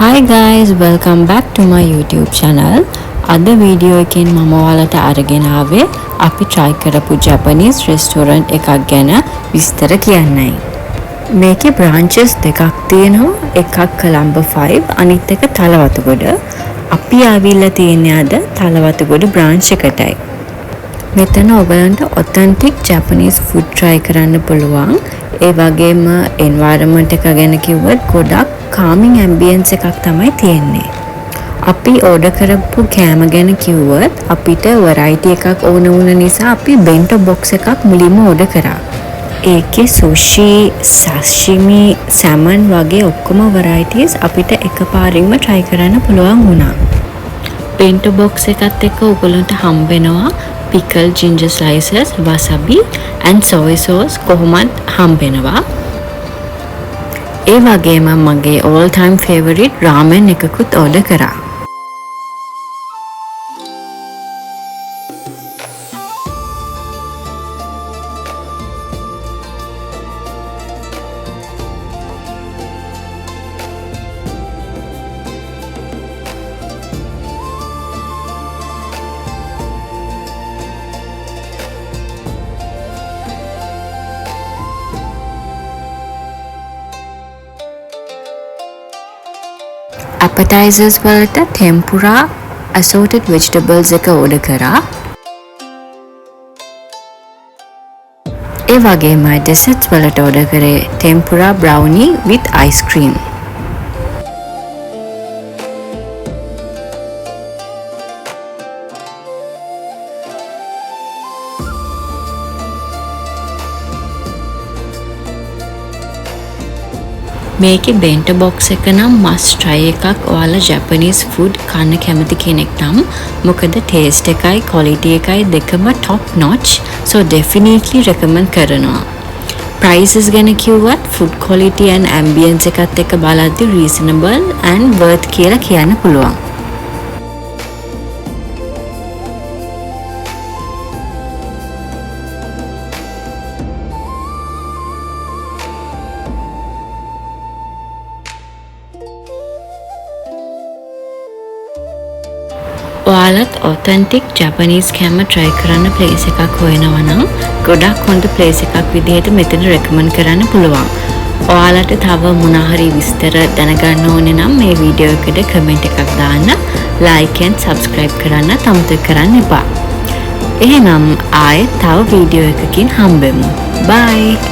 Hi guys, welcome back to my YouTube channel. අද video එකෙන් මම ඔයාලට අරගෙන ආවේ අපි try කරපු Japanese restaurant එකක් ගැන විස්තර කියන්නයි. මේකේ branches දෙකක් තියෙනවා. එකක් Colombo 5, අනිත් එක තලවතුගොඩ. අපි ආවිල්ලා තියෙන්නේ අද තලවතුගොඩ branch එකටයි. මෙතන ඔයගලන්ට authentic Japanese food try කරන්න පුළුවන්. ඒ වගේම environment එක ගැන කිව්වොත් ගොඩක් calming ambience එකක් තමයි තියෙන්නේ. අපි order කරපු කෑම ගැන කිව්වොත් අපිට variety එකක් ඕන වුණ නිසා අපි bento box එකක් මුලින්ම order කරා. ඒකේ sushi, sashimi, salmon වගේ ඔක්කොම varieties අපිට එකපාරින්ම try කරන්න පුළුවන් වුණා. bento box එකත් එක්ක ඔයගලන්ට හම්බ වෙනවා pickled ginger slices, wasabi and soy sauce කොහොමත් හම්බ වෙනවා. ඒ වගේම මගේ all time favorite ramen එකකුත් order කරා. appetizers වලට tempura, assorted vegetables එක order කරා. ඒ වගේම desserts වලට order කරේ tempura brownie with ice cream. මේකේ bento box එක නම් must try එකක්. ඔයාලා Japanese food කන්න කැමති කෙනෙක් නම් මොකද taste එකයි quality එකයි දෙකම top notch, so definitely recommend කරනවා. prices ගැන කිව්වත් food quality and ambience එකත් එක්ක බලද්දි reasonable and worth කියලා කියන්න පුළුවන්. ඔයාලත් authentic Japanese කෑම try කරන්න place එකක් හොයනවා නම් ගොඩක් හොඳ place එකක් විදිහට මෙතන recommend කරන්න පුළුවන්. ඔයාලට තව මොන හරි විස්තර දැනගන්න ඕනේ නම් මේ වීඩියෝ එකට comment එකක් දාන්න, like and subscribe කරන්න අමතක කරන්න එපා. එහෙනම් ආයෙත් තව වීඩියෝ එකකින් හම්බෙමු. Bye.